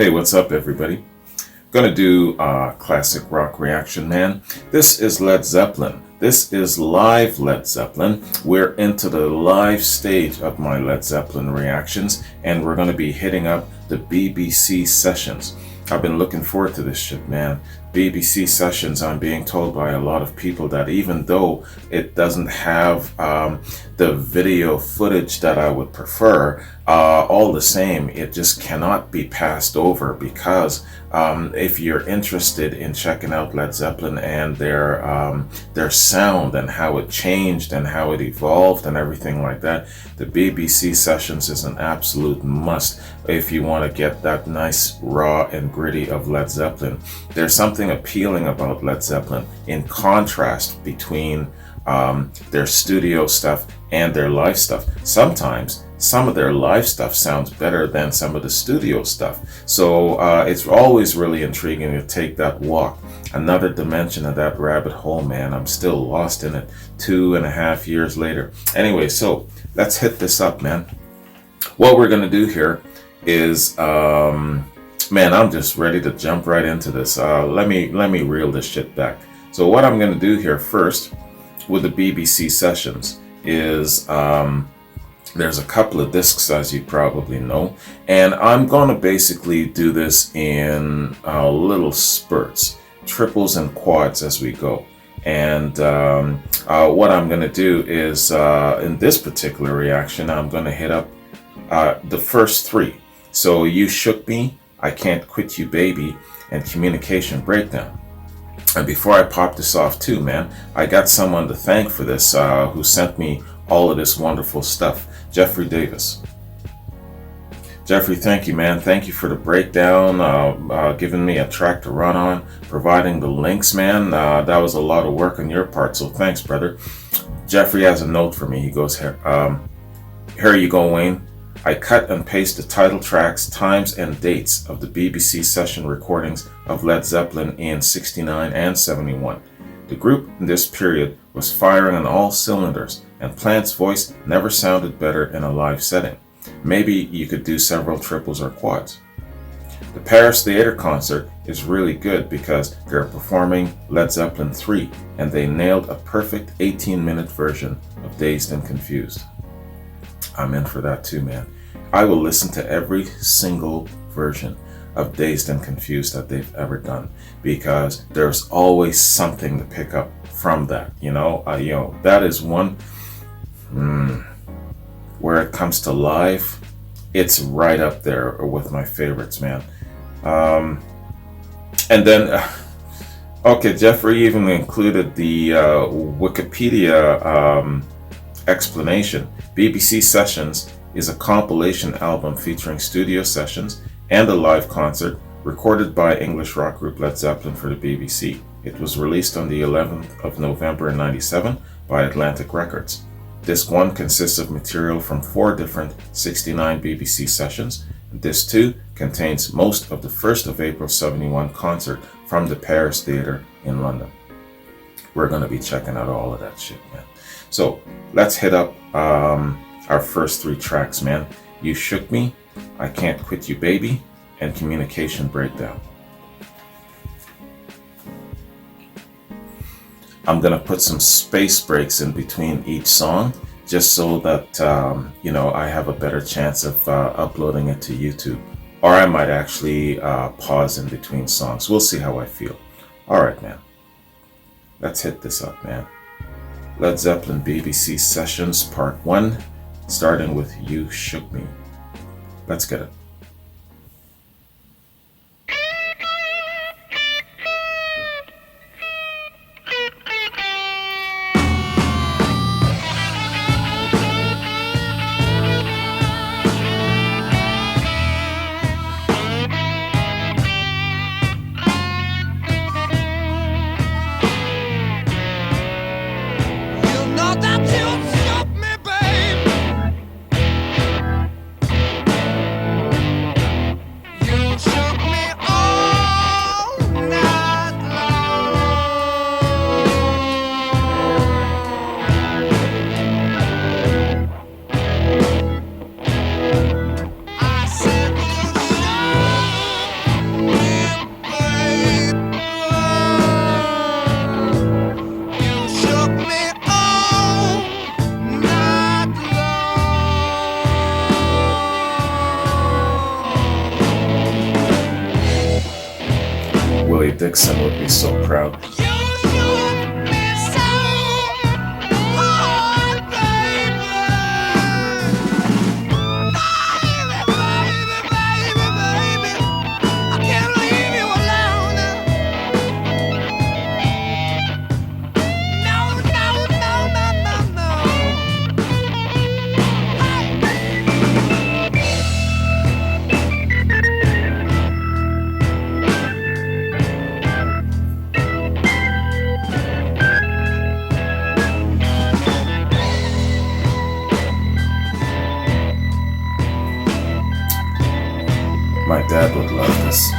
Hey, what's up, everybody? Gonna do a classic rock reaction, man. This is Led Zeppelin. This is live Led Zeppelin. We're into the live stage of my Led Zeppelin reactions, and we're gonna be hitting up the BBC sessions. I've been looking forward to this shit, man. BBC sessions, I'm being told by a lot of people that even though it doesn't have the video footage that I would prefer, all the same, it just cannot be passed over because if you're interested in checking out Led Zeppelin and their sound and how it changed and how it evolved and everything like that, the BBC sessions is an absolute must if you want to get that nice raw and gritty of Led Zeppelin. There's something appealing about Led Zeppelin in contrast between their studio stuff and their live stuff. Sometimes some of their live stuff sounds better than some of the studio stuff. So it's always really intriguing to take that walk. Another dimension of that rabbit hole, man. I'm still lost in it 2.5 years later. Anyway, so let's hit this up, man. What we're gonna do here is man, I'm just ready to jump right into this. Let me reel this shit back. So what I'm gonna do here first with the BBC sessions is there's a couple of discs, as you probably know, and I'm gonna basically do this in little spurts, triples and quads as we go. And what I'm gonna do is in this particular reaction, I'm gonna hit up the first three. So You Shook Me, I Can't Quit You Baby, and Communication Breakdown. And before I pop this off too, man, I got someone to thank for this who sent me all of this wonderful stuff. Jeffrey Davis. Jeffrey, thank you, man. Thank you for the breakdown, giving me a track to run on, providing the links, man. That was a lot of work on your part, so thanks, brother. Jeffrey has a note for me. He goes, here you go, Wayne. I cut and paste the title tracks, times, and dates of the BBC session recordings of Led Zeppelin in 69 and 71. The group in this period was firing on all cylinders, and Plant's voice never sounded better in a live setting. Maybe you could do several triples or quads. The Paris Theatre concert is really good because they're performing Led Zeppelin 3, and they nailed a perfect 18-minute version of Dazed and Confused. I'm in for that too, man. I will listen to every single version of Dazed and Confused that they've ever done because there's always something to pick up from that. That is one where it comes to live, it's right up there with my favorites, man. And then, okay, Jeffrey even included the Wikipedia explanation. BBC Sessions is a compilation album featuring studio sessions and a live concert recorded by English rock group Led Zeppelin for the BBC. It was released on the 11th of November in 97 by Atlantic Records. Disc 1 consists of material from 4 different 69 BBC sessions. Disc 2 contains most of the 1st of April 71 concert from the Paris Theatre in London. We're going to be checking out all of that shit, man. So let's hit up our first 3 tracks, man. You Shook Me, I Can't Quit You Baby, and Communication Breakdown. I'm gonna put some space breaks in between each song just so that I have a better chance of uploading it to YouTube, or I might actually pause in between songs. We'll see how I feel. All right, man. Let's hit this up, man. Led Zeppelin BBC Sessions Part 1, starting with You Shook Me. Let's get it. Willie Dixon would be so proud. My dad would love this.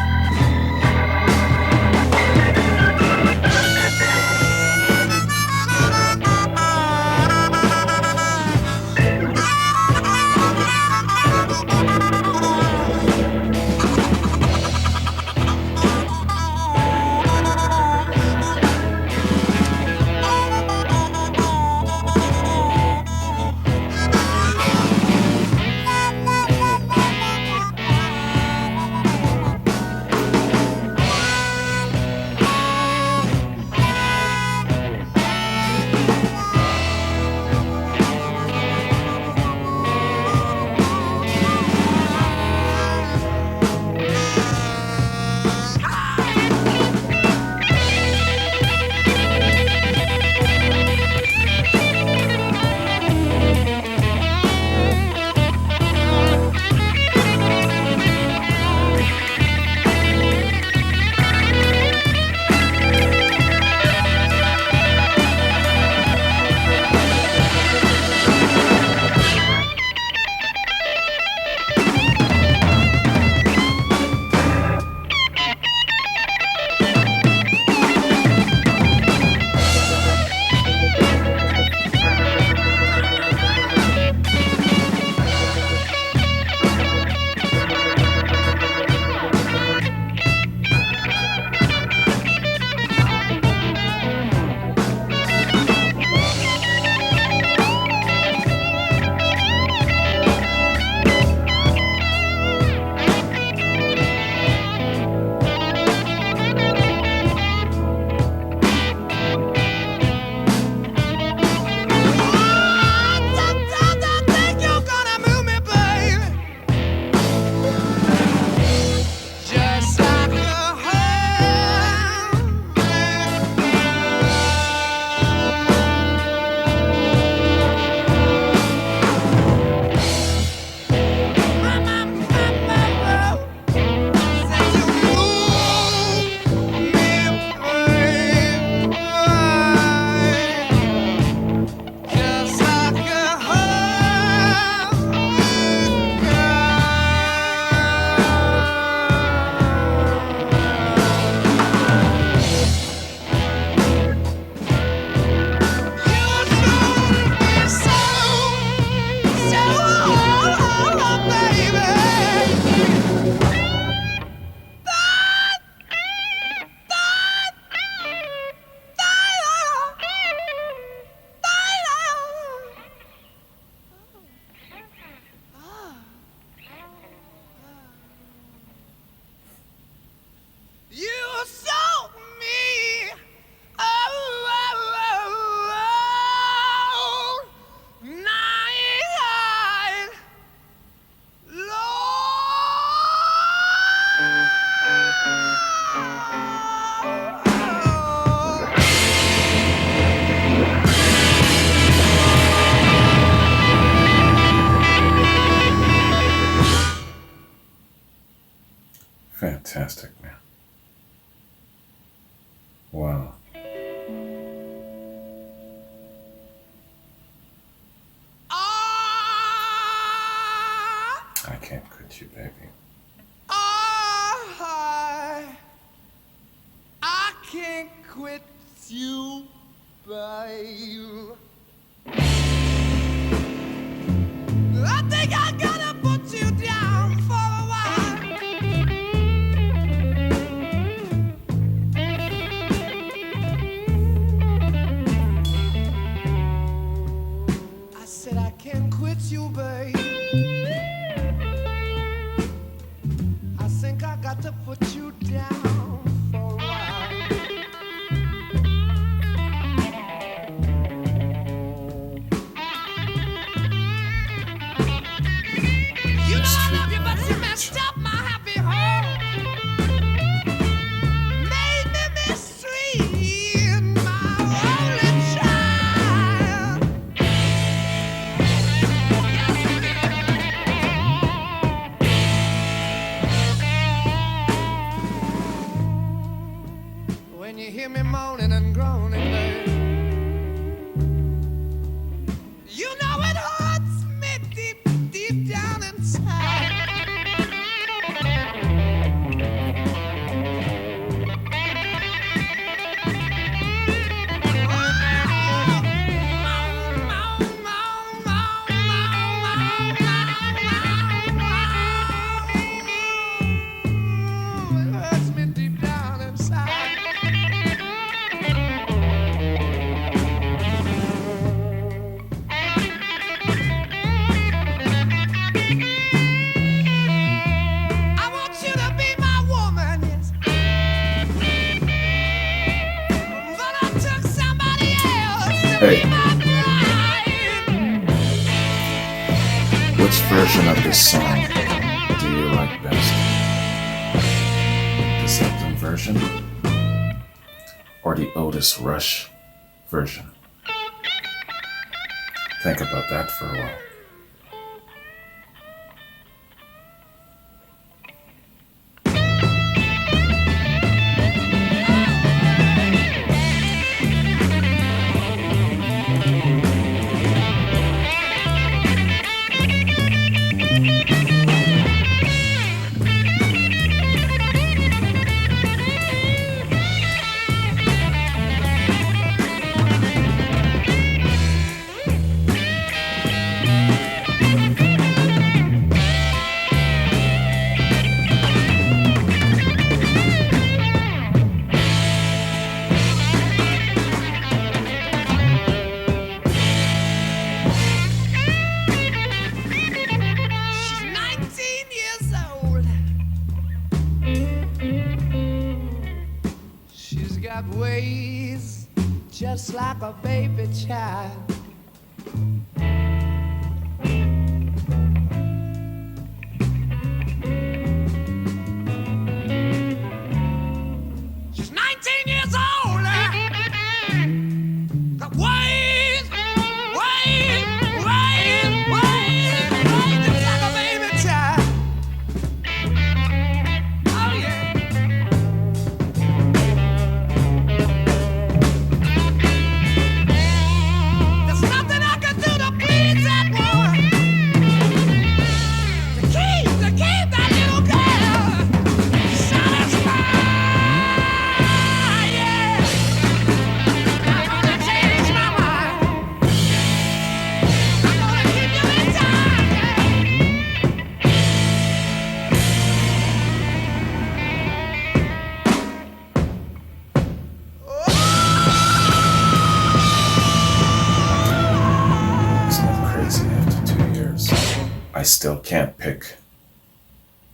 Fantastic, man. Wow. I can't quit you, baby. I can't quit you, babe. I think I'm gonna put you down for a while. I said I can't quit you, babe. I think I got to put you down for a while. hear me moaning and groaning, babe. You know it hurts me deep, deep down inside. It hurts me deep down inside. I want you to be my woman, yes. But I took somebody else to Hey. be my bride. Which version of this song do you like best? The Zeppelin version or the Otis Rush version? Think about that for a while. She's 19 years old. She's got ways just like a baby child. She's 19 years old. Got ways, ways, ways, ways, ways just like a baby child. Oh yeah. There's nothing I can do to please that woman. To keep that little girl satisfied. Yeah. I'm gonna change my mind. I'm gonna keep you in time. Isn't it crazy after 2 years? I still can't pick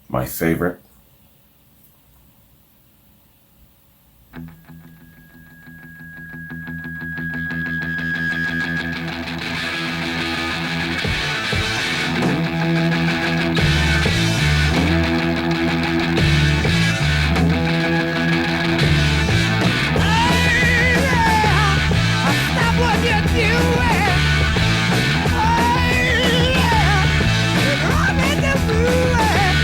my favorite. Stop what you're doing. It brought me to ruin.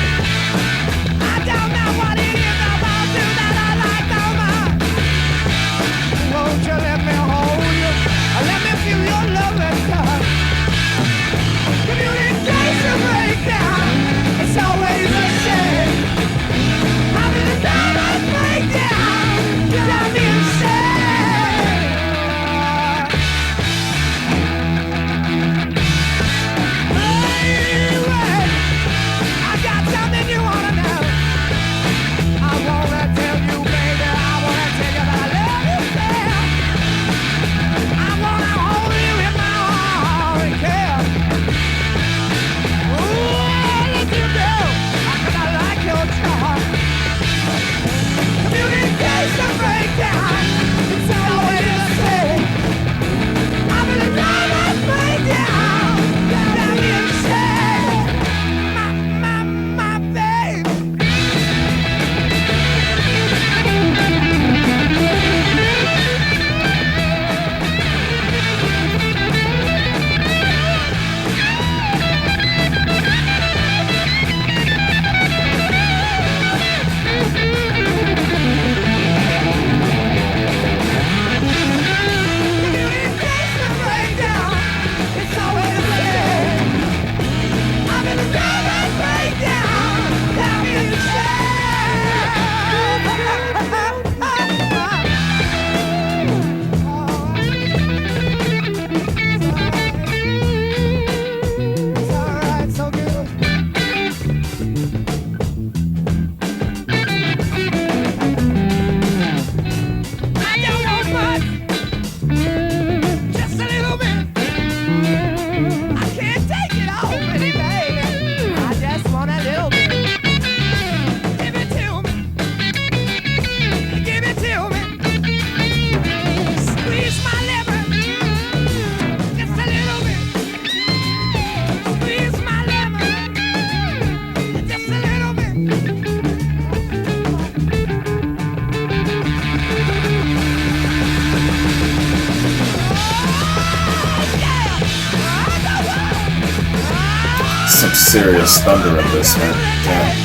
serious thunder in this, man. Damn.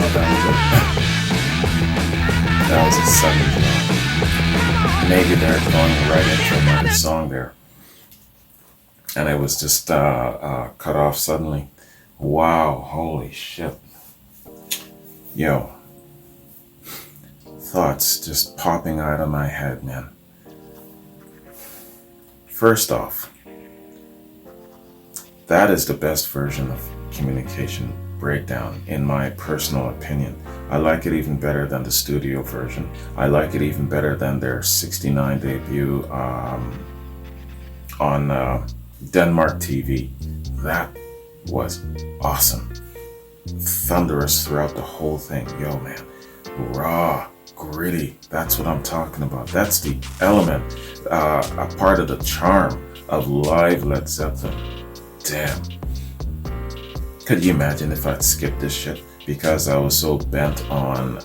Oh, that was a sudden drop. Maybe they're going right into another song there. And it was just cut off suddenly. Wow, holy shit. Yo. Thoughts just popping out of my head, man. First off, that is the best version of Communication Breakdown, in my personal opinion. I like it even better than the studio version. I like it even better than their 69 debut on Denmark TV. That was awesome. Thunderous throughout the whole thing. Yo, man. Raw, gritty. That's what I'm talking about. That's the element, a part of the charm of live Led Zeppelin. Damn. Could you imagine if I'd skipped this shit because I was so bent on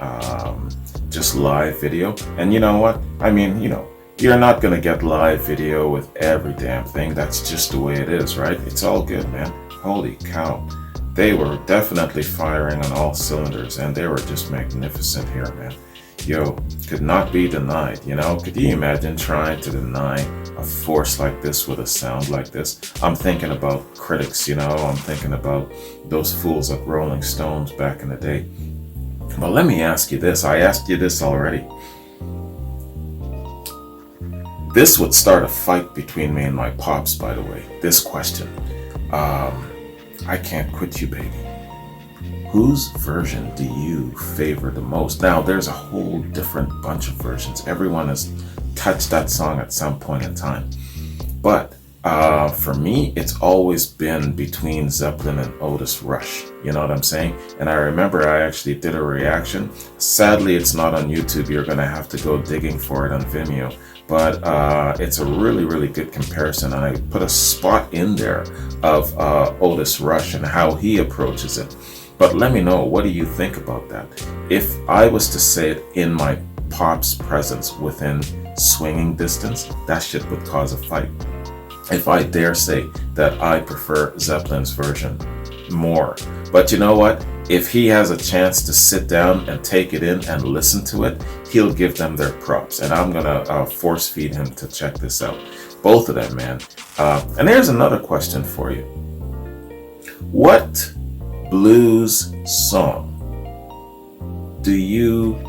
just live video? And you know what? I mean, you're not gonna get live video with every damn thing. That's just the way it is, right? It's all good, man. Holy cow. They were definitely firing on all cylinders, and they were just magnificent here, man. Yo, could not be denied, Could you imagine trying to deny a force like this with a sound like this? I'm thinking about critics, I'm thinking about those fools at Rolling Stones back in the day. But let me ask you this. I asked you this already. This would start a fight between me and my pops, by the way. This question. I Can't Quit You, Baby. Whose version do you favor the most? Now, there's a whole different bunch of versions. Everyone has touched that song at some point in time. But for me, it's always been between Zeppelin and Otis Rush. You know what I'm saying? And I remember I actually did a reaction. Sadly, it's not on YouTube. You're going to have to go digging for it on Vimeo. But it's a really, really good comparison. And I put a spot in there of Otis Rush and how he approaches it. But let me know, what do you think about that? If I was to say it in my pop's presence within swinging distance, that shit would cause a fight. If I dare say that I prefer Zeppelin's version more. But you know what? If he has a chance to sit down and take it in and listen to it, he'll give them their props. And I'm gonna force feed him to check this out. Both of them, man. And here's another question for you. What blues song do you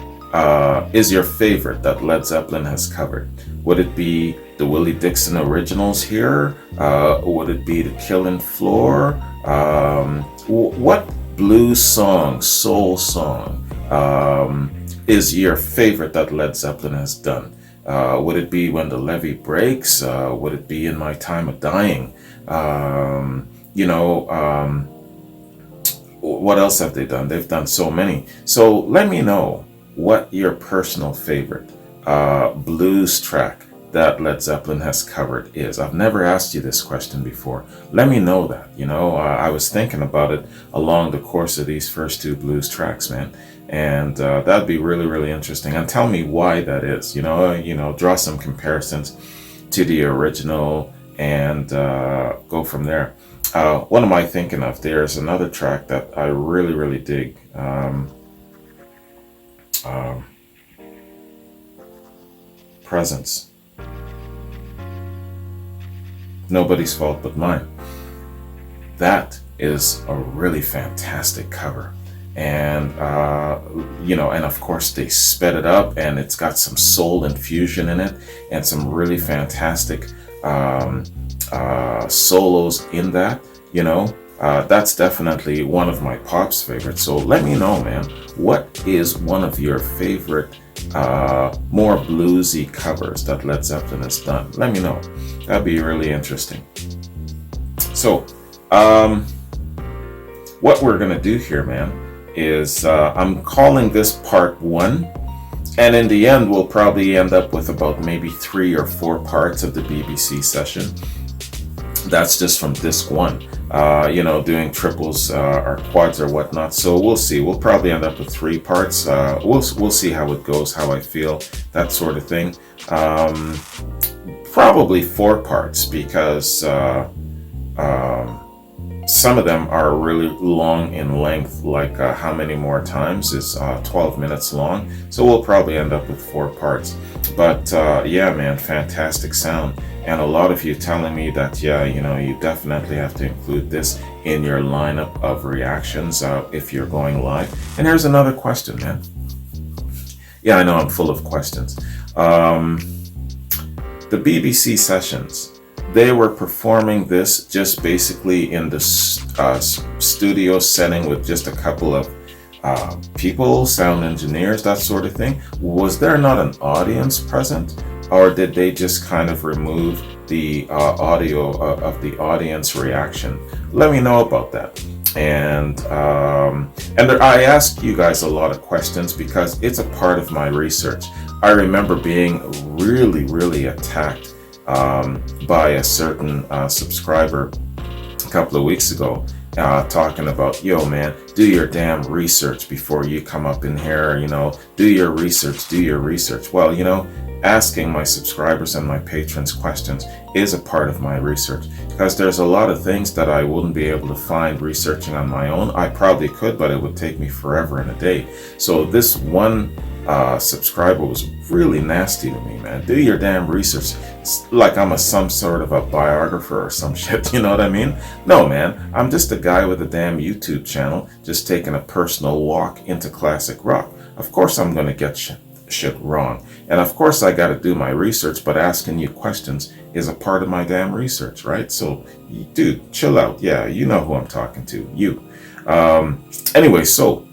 is your favorite that Led Zeppelin has covered? Would it be the Willie Dixon originals here? Would it be the Killing Floor? What blues song, soul song, is your favorite that Led Zeppelin has done? Would it be When the Levee Breaks? Would it be In My Time of Dying? What else have they done? They've done so many. So let me know what your personal favorite blues track that Led Zeppelin has covered is. I've never asked you this question before. Let me know that. I was thinking about it along the course of these first two blues tracks, man. And that'd be really, really interesting. And tell me why that is. Draw some comparisons to the original and go from there. What am I thinking of? There's another track that I really, really dig. Presence. Nobody's Fault But Mine. That is a really fantastic cover. And, and of course they sped it up and it's got some soul infusion in it and some really fantastic solos in that, that's definitely one of my pop's favorites. So let me know, man, what is one of your favorite more bluesy covers that Led Zeppelin has done? Let me know. That'd be really interesting. So what we're gonna do here, man, is I'm calling this part 1. And in the end, we'll probably end up with about maybe 3 or 4 parts of the BBC session. That's just from disc 1, doing triples or quads or whatnot. So we'll see. We'll probably end up with 3 parts. We'll see how it goes, how I feel, that sort of thing. Probably 4 parts, because some of them are really long in length, like How Many More Times is 12 minutes long, so we'll probably end up with 4 parts. But yeah, man, fantastic sound. And a lot of you telling me that, yeah, you definitely have to include this in your lineup of reactions if you're going live. And here's another question, man. Yeah, I know I'm full of questions. The BBC sessions, they were performing this just basically in the studio setting with just a couple of people, sound engineers, that sort of thing. Was there not an audience present, or did they just kind of remove the audio of the audience reaction? Let me know about that. And I ask you guys a lot of questions because it's a part of my research. I remember being really attacked by a certain subscriber a couple of weeks ago, talking about, yo man, do your damn research before you come up in here, do your research. Well, asking my subscribers and my patrons questions is a part of my research, because there's a lot of things that I wouldn't be able to find researching on my own. I probably could, but it would take me forever and a day. So this one subscriber was really nasty to me, man. Do your damn research. It's like I'm some sort of a biographer or some shit, you know what I mean? No, man, I'm just a guy with a damn YouTube channel, just taking a personal walk into classic rock. Of course I'm gonna get shit wrong, and of course I gotta do my research, but asking you questions is a part of my damn research, right? So, dude, chill out. Yeah, you know who I'm talking to, you. Anyway, so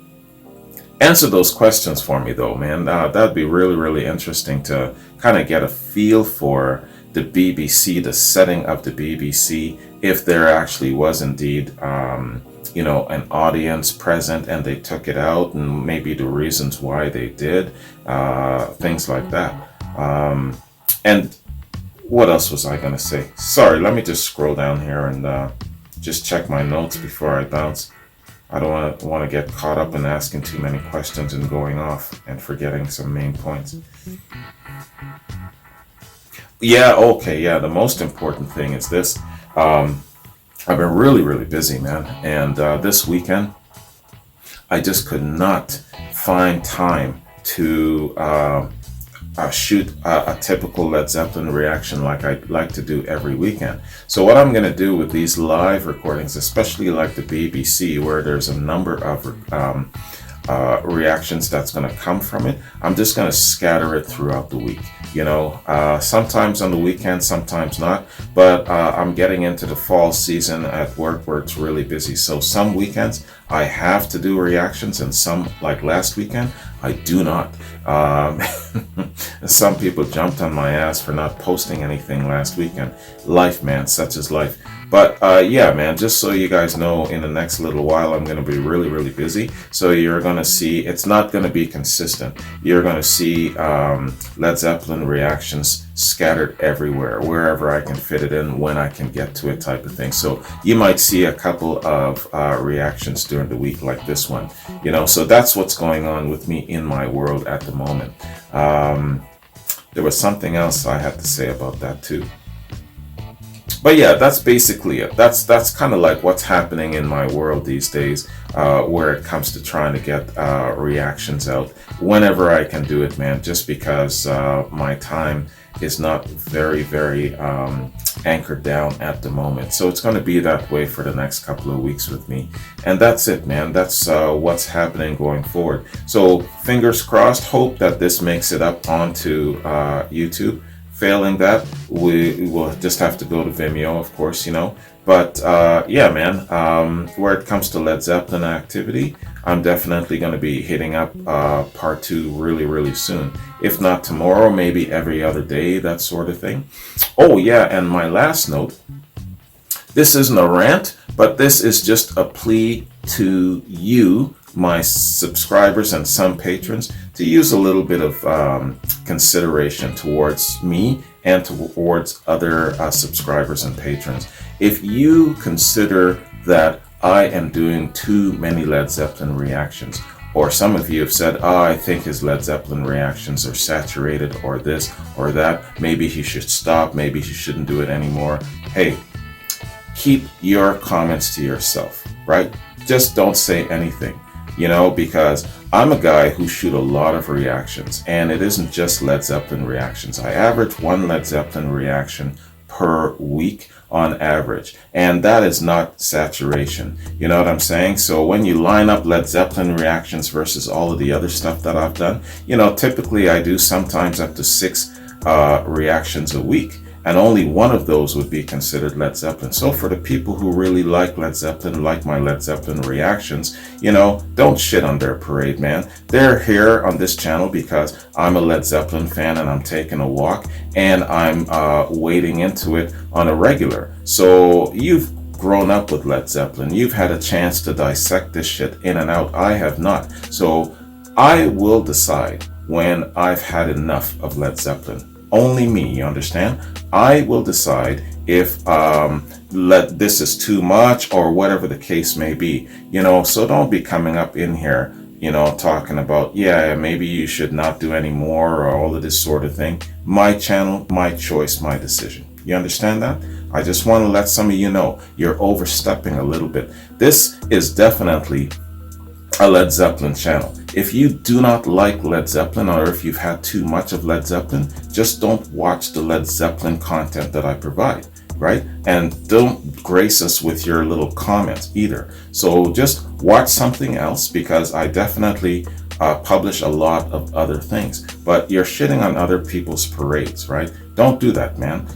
answer those questions for me, though, man. That'd be really interesting to kind of get a feel for the BBC, the setting of the BBC, if there actually was indeed, an audience present and they took it out, and maybe the reasons why they did, things like that. And what else was I going to say? Sorry, let me just scroll down here and just check my notes before I bounce. I don't want to get caught up in asking too many questions and going off and forgetting some main points. Yeah, okay, yeah, the most important thing is this. I've been really busy, man. And this weekend, I just could not find time to shoot a typical Led Zeppelin reaction like I like to do every weekend. So what I'm going to do with these live recordings, especially like the BBC, where there's a number of reactions that's going to come from it, I'm just going to scatter it throughout the week. Sometimes on the weekend, sometimes not, but I'm getting into the fall season at work where it's really busy. So some weekends I have to do reactions, and some, like last weekend, I do not. Some people jumped on my ass for not posting anything last weekend. Life, man, such is life. But yeah, man, just so you guys know, in the next little while, I'm going to be really busy. So you're going to see, it's not going to be consistent. You're going to see Led Zeppelin reactions scattered everywhere, wherever I can fit it in, when I can get to it, type of thing. So you might see a couple of reactions during the week like this one, so that's what's going on with me in my world at the moment. There was something else I had to say about that too. But yeah, that's basically it. That's kind of like what's happening in my world these days, where it comes to trying to get reactions out whenever I can do it, man, just because my time is not very anchored down at the moment. So it's going to be that way for the next couple of weeks with me. And that's it, man. That's what's happening going forward. So fingers crossed, hope that this makes it up onto YouTube. Failing that, we will just have to go to Vimeo, of course, But yeah, man, where it comes to Led Zeppelin activity, I'm definitely going to be hitting up part 2 really soon. If not tomorrow, maybe every other day, that sort of thing. Oh yeah, and my last note, this isn't a rant, but this is just a plea to you, my subscribers and some patrons, to use a little bit of consideration towards me and towards other subscribers and patrons. If you consider that I am doing too many Led Zeppelin reactions, or some of you have said, oh, I think his Led Zeppelin reactions are saturated, or this or that. Maybe he should stop. Maybe he shouldn't do it anymore. Hey, keep your comments to yourself, right? Just don't say anything, because I'm a guy who shoot a lot of reactions, and it isn't just Led Zeppelin reactions. I average one Led Zeppelin reaction per week on average, and that is not saturation. You know what I'm saying? So when you line up Led Zeppelin reactions versus all of the other stuff that I've done, typically I do sometimes up to 6 reactions a week, and only one of those would be considered Led Zeppelin. So for the people who really like Led Zeppelin, like my Led Zeppelin reactions, don't shit on their parade, man. They're here on this channel because I'm a Led Zeppelin fan and I'm taking a walk and I'm wading into it on a regular. So you've grown up with Led Zeppelin. You've had a chance to dissect this shit in and out. I have not. So I will decide when I've had enough of Led Zeppelin. Only me, you understand? I will decide if this is too much or whatever the case may be. So don't be coming up in here, talking about, yeah, maybe you should not do any more or all of this sort of thing. My channel, my choice, my decision. You understand that? I just want to let some of you know you're overstepping a little bit. This is definitely a Led Zeppelin channel. If you do not like Led Zeppelin, or if you've had too much of Led Zeppelin, just don't watch the Led Zeppelin content that I provide, right? And don't grace us with your little comments either. So just watch something else, because I definitely publish a lot of other things. But you're shitting on other people's parades, right? Don't do that, man.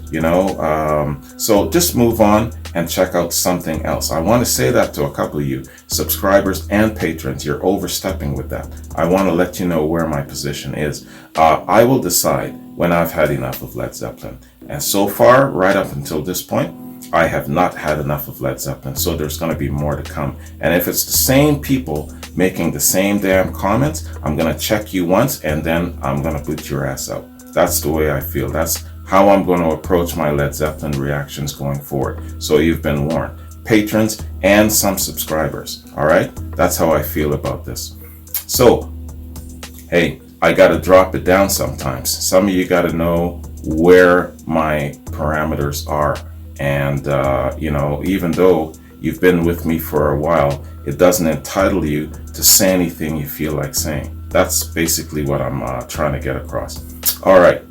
So just move on and check out something else. I want to say that to a couple of you subscribers and patrons. You're overstepping with that. I want to let you know where my position is. I will decide when I've had enough of Led Zeppelin. And so far, right up until this point, I have not had enough of Led Zeppelin. So there's going to be more to come. And if it's the same people making the same damn comments, I'm going to check you once and then I'm going to boot your ass out. That's the way I feel. That's how I'm going to approach my Led Zeppelin reactions going forward. So you've been warned. Patrons and some subscribers. All right? That's how I feel about this. So, hey, I got to drop it down sometimes. Some of you got to know where my parameters are. And, even though you've been with me for a while, it doesn't entitle you to say anything you feel like saying. That's basically what I'm trying to get across. All right.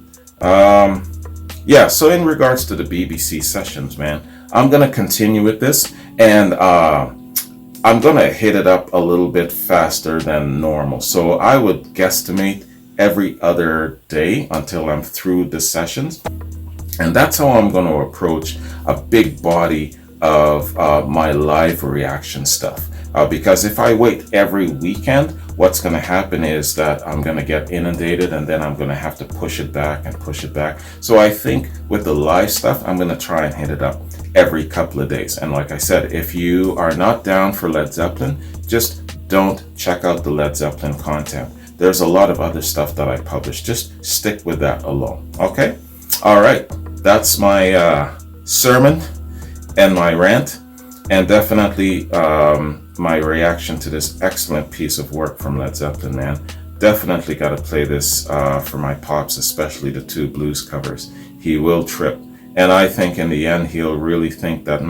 So in regards to the BBC sessions, man, I'm going to continue with this, and I'm going to hit it up a little bit faster than normal. So I would guesstimate every other day until I'm through the sessions. And that's how I'm going to approach a big body of my live reaction stuff. Because if I wait every weekend, what's going to happen is that I'm going to get inundated, and then I'm going to have to push it back and push it back. So I think with the live stuff, I'm going to try and hit it up every couple of days. And like I said, if you are not down for Led Zeppelin, just don't check out the Led Zeppelin content. There's a lot of other stuff that I publish. Just stick with that alone. Okay? All right. That's my sermon and my rant, and definitely my reaction to this excellent piece of work from Led Zeppelin, man. Definitely got to play this for my pops, especially the 2 blues covers. He will trip. And I think in the end, he'll really think that,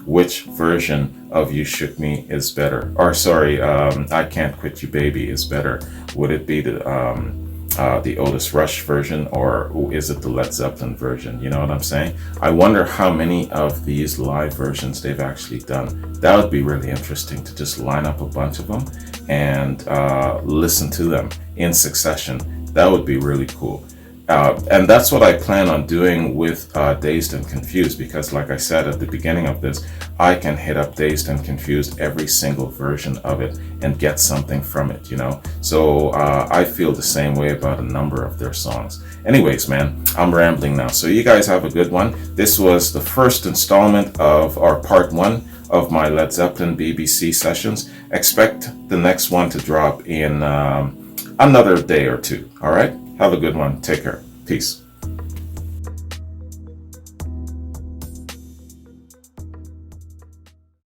which version of You Shook Me is better? Or sorry, I Can't Quit You Baby is better. Would it be the Otis Rush version, or is it the Led Zeppelin version? You know what I'm saying? I wonder how many of these live versions they've actually done. That would be really interesting to just line up a bunch of them and listen to them in succession. That would be really cool. And that's what I plan on doing with Dazed and Confused, because like I said at the beginning of this, I can hit up Dazed and Confused every single version of it and get something from it, So I feel the same way about a number of their songs. Anyways, man, I'm rambling now. So you guys have a good one. This was the first installment of our part 1 of my Led Zeppelin BBC sessions. Expect the next one to drop in another day or 2. All right? Have a good one. Take care. Peace.